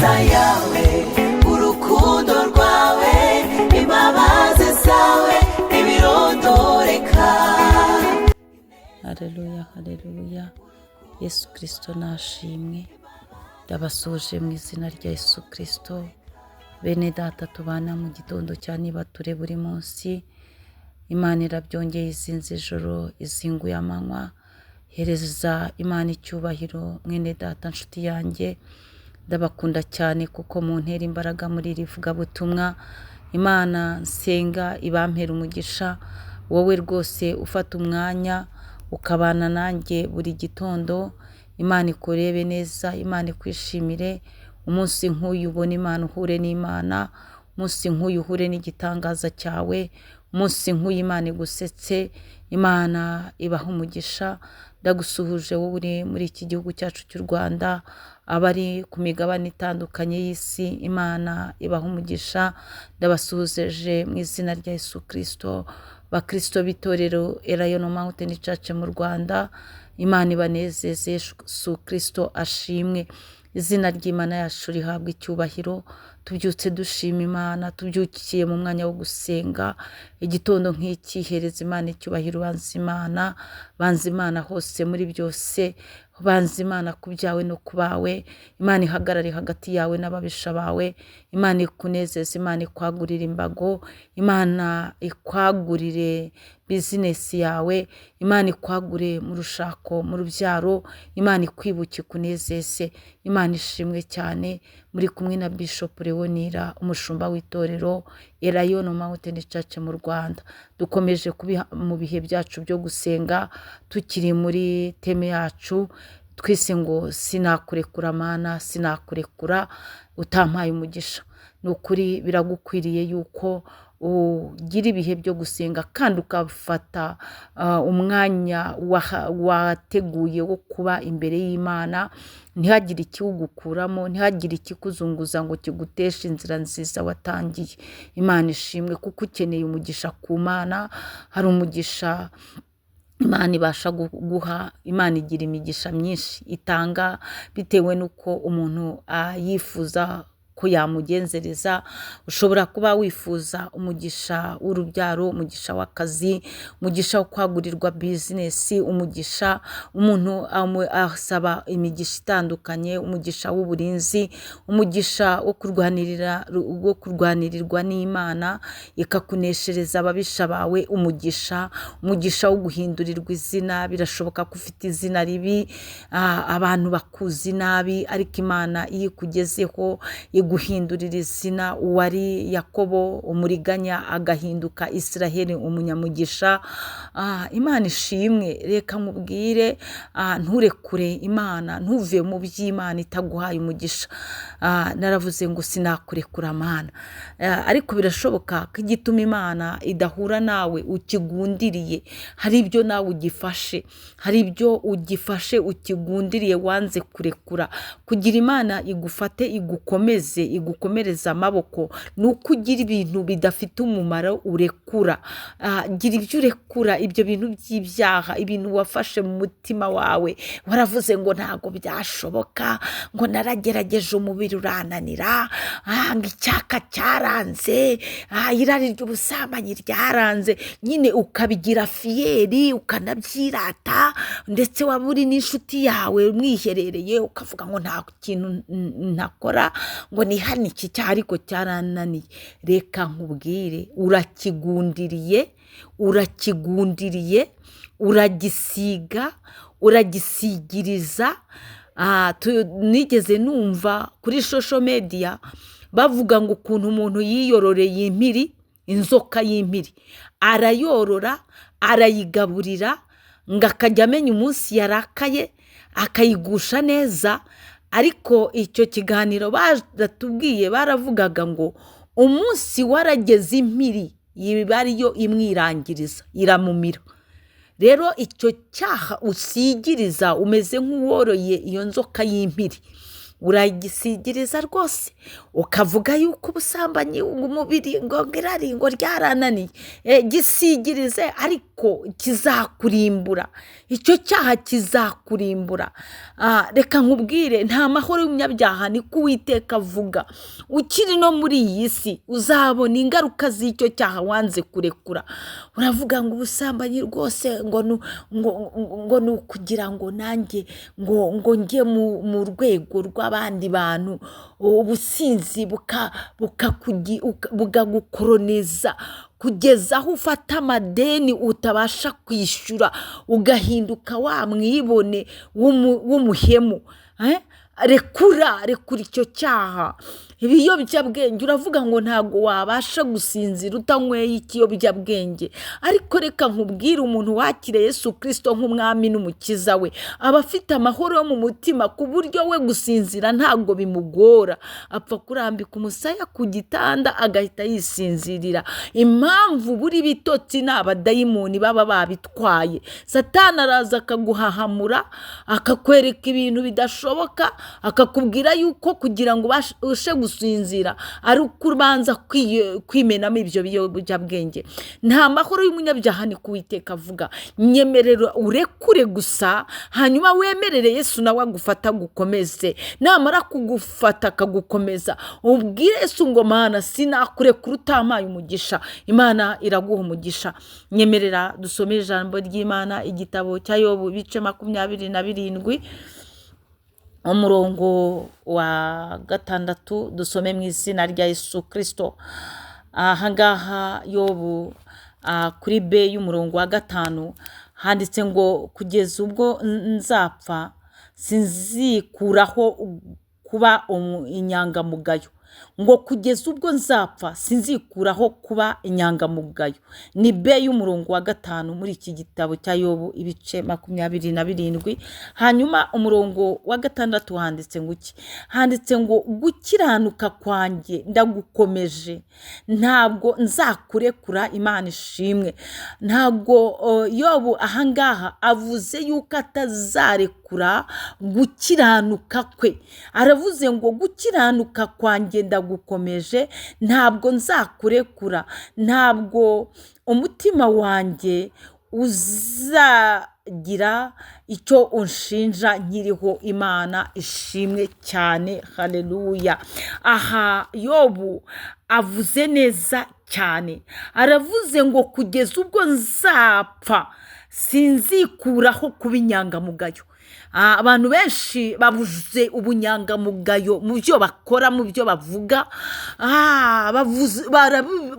ineza yawe, urukundo rwawe, imbabazi zawe ntibirondoreka. Haleluya, haleluya. Yesu Kristo nashimwe. Ndabasuje mu izina rya Yesu Kristo. Bene data tubana mu gitondo cya nibature buri munsi. Imana irabyongeye izinze ijoro, izinguye amanywa. Hereza Imana icyubahiro mwene data nshuti yanjye. Ndabakunda cyane kuko muntera imbaraga muri iri vugabutumwa. Imana nsenga ibampera umugisha. Wowe rwose ufata umwanya ukabana nanjye buri gitondo. Imana ikurebe neza, Imana ikwishimire. Umunsi nk'uyu ubona Imana uhure n'Imana. Umunsi nk'uyu uhure n'igitangaza cyawe. Umunsi nk'uyu Imana igusetse. Imana ibaha umugisha. Ndagusuhuje wowe uri muri iki gihugu cyacu cy'u Rwanda, abari ku migabane itandukanye y'isi, Imana ibaha umugisha. Ndabasuhuzeje mu izina rya Yesu Kristo. Bakristo b'itorero Elayono Mountain Church mu Rwanda, Imana ibanezeze, Yesu Kristo ashimwe. Izina ry'Imana yacu rihabwa icyubahiro. Tubyutse dushima Imana, tubyukiye mu mwanya wo gusenga. Igitondo nk'iki hereza Imana icyubahiro, banza Imana hose muri byose. Banza Imana ku byawe no ku bawe. Imana ihagarare hagati yawe n'ababisha bawe. Imana ikunezeze, Imana ikwagurire imbago. Imana ikwagurire bizinesi yawe. Imana ikwagure mu rushako, mu rubyaro. Imana ikwibuke ikunezeze. Imana ishimwe cyane. Muri kumwe na Bishop Leonira, umushumba w'itorero Elayono Mountain Church mu Rwanda. Dukomeje mu bihe byacu byo gusenga, tukiri muri teme yacu twise ngo sinakurekura Mana, sinakurekura utampaye umugisha. Nukuri biragukwiriye yuko ugira ibihe byo gusenga kandi ukafata umwanya wateguye wo kuba imbere y'Imana. Ntihagire ikiwugukuramo, ntihagire ikikuzunguza ngo kiguteshe inzira nziza watangiye. Imana ishimwe kuko ukeneye umugisha ku Mana. Hari umugisha Imana ibasha guha. Imana igira imigisha myinshi itanga bitewe n'uko umuntu yifuza ko yamugenzereza. Ushobora kuba wifuza umugisha w'urubyaro, umugisha w'akazi, umugisha wo kwagurirwa bizinesi, umugisha umuntu asaba imigisha itandukanye, umugisha w'uburinzi, umugisha wo kurwanirirwa n'Imana ikakuneshereza ababisha bawe, umugisha wo guhindurirwa izina. Birashoboka ko ufite izina ribi, abantu bakuzi nabi, ariko Imana iyo ikugezeho guhindurira izina. Uwari Yakobo umuriganya agahinduka Israheli umunyamugisha. Imana ishimwe. Reka nkubwire, nturekure Imana, ntuve mu by'Imana itaguhaye umugisha. Naravuze ngo sinakurekura Mana, ariko birashoboka ko igituma Imana idahura nawe ukigundiriye. Hari ibyo nawe ugifashe, hari ibyo ugifashe ukigundiriye wanze kurekura. Kugira Imana igufate igukomeze, igukomereza amaboko, nuko ugira ibintu bidafite umumaro urekura. Gira ibyo urekura, ibyo bintu by'ibyaha, ibintu wafashe mu mutima wawe. Waravuze ngo ntago byashoboka, ngo naragerageje umubiri urananira, ngo icyaka cyaranze, irari ry'ubusambanyi ryaranze. Nyine ukabigira fiyeri, ukanabyirata, ndetse waba uri n'inshuti yawe mwiherereye ukavuga ngo nta kintu ntakora, ngo ni hano iki cyaha ariko cyarananiye. Reka nkubwire, urakigundiriye, uragisiga, uragisigiriza. Nigeze numva kuri social media bavuga ngo ukuntu umuntu yiyororeye impiri, inzoka y'impiri, arayorora, arayigaburira, ngo akajya amenya umunsi yarakaye akayigusha neza. Ariko icyo kiganiro baratubwiye, baravugaga ngo umunsi warageze impiri yiba ariyo imwirangiriza, iramumira. Rero icyo cyaha usigiriza umeze nk'uworoye iyo nzoka y'impiri, uragisigiriza rwose ukavuga yuko ubusambanyi umubiri ngo irari ngo ryarananiye, gisigirize ariko kizakurimbura, icyo cyaha kizakurimbura. Reka nkubwire, nta mahoro y'umunyabyaha niko Uwiteka avuga. Ukiri no muri iyi si uzabona ingaruka z'icyo cyaha wanze kurekura. Uravuga ngo ubusambanyi rwose ngo ni ukugira ngo nanjye ngo njye mu rwego rw'abandi bantu, ubusinzi bukagukoroniza kugeza aho ufata amadeni utabasha kwishyura, ugahinduka wa mwibone w'umuhemu. Rekura icyo cyaha. Ibiyobyabwenge, uravuga ngo ntabwo wabasha gusinzira utanyweye ikiyobyabwenge, ariko reka nkubwire, umuntu wakiriye Yesu Kristo nk'umwami n'umukiza we aba afite amahoro yo mu mutima, ku buryo we gusinzira ntabwo bimugora, apfa kurambika umusaya ku gitanda agahita yisinzirira. Impamvu buri bitotsi ni abadayimoni baba babitwaye. Satani araza akaguhahamura, akakwereka ibintu bidashoboka, akakubwira yuko kugira ngo ubashe gusinzira ari ukubanza kwimenamo ibyo biyobyabwenge. Nta mahoro y'umunyabyaha niko Uwiteka avuga. Nyemerera urekure gusa, hanyuma wemerere Yesu nawe agufata agukomeze. Namara kugufata akagukomeza, ubwire Yesu ngo Mana sinakurekura utampaye umugisha. Imana iraguha umugisha. Nyemerera dusome ijambo ry'Imana, igitabo cya Yobu ibice 27, umurongo wa 6, dusome mu izina rya Yesu Kristo. Ahangaha Yobu kuri B y'umurongo wa 5 handitse ngo kugeza ubwo nzapfa sinzikuraho kuba inyangamugayo. Ngo kugeza ubwo nzapfa sinzikuraho kuba inyangamugayo. Ni B y'umurongo wa 5 muri iki gitabo cya Yobu ibice 27. Hanyuma umurongo wa 6 handitse ngo iki? Handitse ngo gukiranuka kwanjye ndagukomeje, ntabwo nzakurekura. Imana ishimwe. Ntabwo Yobu ahangaha avuze yuko atazarekura gukiranuka kwe. Aravuze ngo gukiranuka kwanjye ndagukomeje, ntabwo nzakurekura. Ntabwo umutima wanjye uzagira icyo unshinja nkiriho. Imana ishimwe cyane. Haleluya. Aha Yobu avuze neza cyane. Aravuze ngo kugeza ubwo nzapfa sinzikuraho kuba inyangamugayo. Abantu benshi babuze ubunyangamugayo mu byo bakora, mu byo bavuga,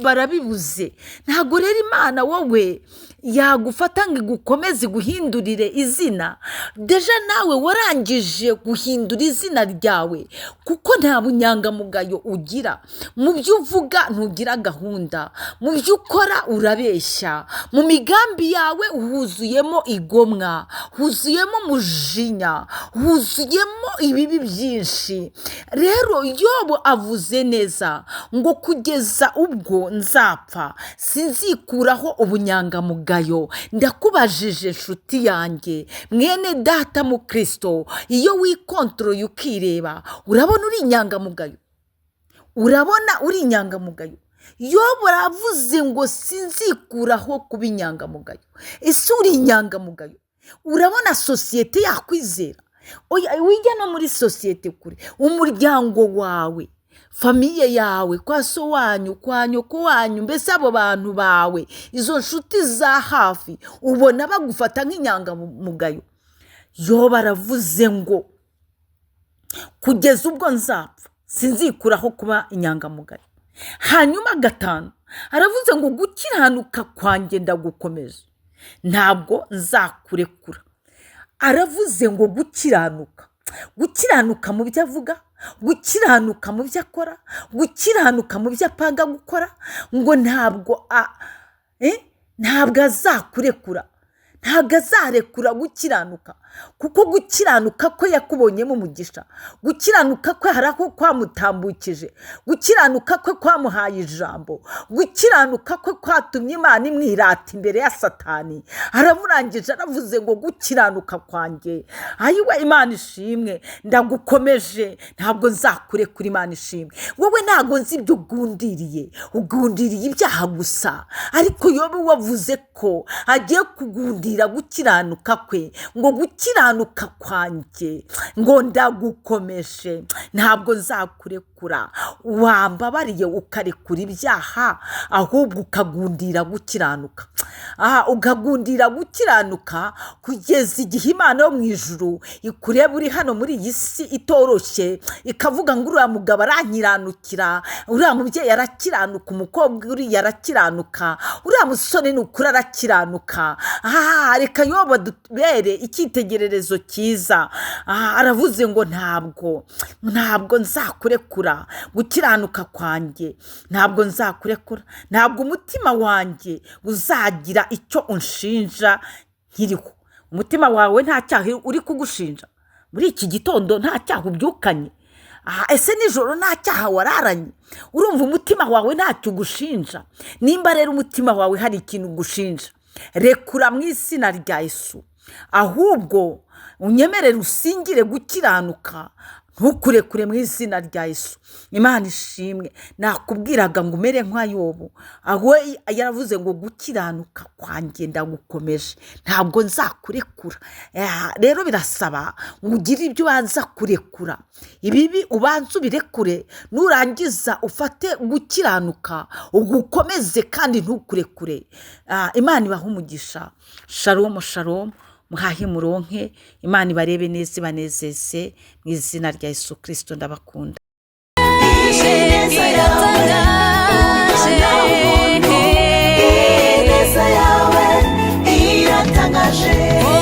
barabibuze. Ntabwo rero Imana wowe yagufata ngo igukomeze guhindurire izina. Deja nawe warangije guhindura izina ryawe, kuko nta bunyangamugayo ugira. Mu byo uvuga ntugira gahunda, mu byo ukora urabeshya, mu migambi yawe huzuyemo igomwa, huzuyemo umujinya, huzuyemo ibibi byinshi. Rero Yobu avuze neza ngo kugeza ubwo nzapfa sinzikuraho ubunyangamugayo. Ndakubajije nshuti yanjye, mwene data mu Kristo, iyo wikontroye ukireba, urabona uri inyangamugayo? Urabona uri inyangamugayo? Yobu aravuze ngo sinzikuraho kuba inyangamugayo. Ese uri inyangamugayo? Urabona sosiyete yakwizera? Wijya no muri sosiyete kure, umuryango wawe, famiye yawe, kwa so wanyu, kwa nyoko wanyu, mbese abo bantu bawe, izo nshuti za hafi, ubona bagufata nk'inyangamugayo. Yobu aravuze ngo kugeza ubwo nzapfa sinzikuraho kuba inyangamugayo. Hanyuma 5 aravuze ngo gukiranuka kwanjye ndagukomeje, ntabwo nzakurekura. Aravuze ngo gukiranuka mu byo avuga, gukiranuka mu byo akora, gukiranuka mu byo apanga gukora, ngo ntabwo azakurekura. ntabwo azarekura gukiranuka, kuko gukiranuka kwe yakubonyemo umugisha, gukiranuka kwe hari aho kwamutambukije, gukiranuka kwe kwamuhaye ijambo, gukiranuka kwe kwatumye Imana imwirata imbere ya Satani. Aramurangije aravuze ngo gukiranuka kwanjye, ayiwe Imana ishimwe, ndagukomeje, ntabwo nzakurekura. Imana ishimwe, wowe ntabwo nzi ibyo ugundiriye ibyaha gusa, ariko Yobu wavuze ko agiye kugundira gukiranuka kwe, ngo gukiranuka kwanjye ngo ndagukomeje, ntabwo nzakurekura. Wambabariye ukarekura ibyaha, ahubwo ukagundira gukiranuka, ukagundira gukiranuka kugeza igihe Imana yo mu ijuru ikureba uri hano muri iyi si itoroshye, ikavuga ngo uriya mugabo arankiranukira, uriya mubyeyi arakiranuka, umukobwa uriya arakiranuka, uriya musore ni ukuri arakiranuka. Reka Yobu adubere icyitegererezo cyiza. Aravuze ngo ntabwo nzakurekura, gukiranuka kwanjye ntabwo nzakurekura, ntabwo umutima wanjye uzagira icyo unshinja nkiriho. Umutima wawe nta cyaha uri kugushinja muri iki gitondo? Nta cyaha ubyukanye? Ese nijoro nta cyaha wararanye? Urumva umutima wawe ntacyo ugushinja? Nimba rero umutima wawe hari ikintu ugushinja, rekura mu izina rya Yesu, ahubwo unyemerere usingire gukiranuka, ntukurekure mu izina rya Yesu. Imana ishimwe. Nakubwiraga ngo umere nka Yobu, aho yaravuze ngo gukiranuka kwanjye ndagukomeje, ntabwo nzakurekura. Rero birasaba ngo ugire ibyo ubanza kurekura, ibibi ubanza ubirekure, nurangiza ufate gukiranuka ugukomeze kandi ntukurekure. Imana ibahe umugisha. Shalom shalom, muhahe muronke, Imana ibarebe neza ibanezeze, mu izina rya Yesu Kristo ndabakunda. Ije neza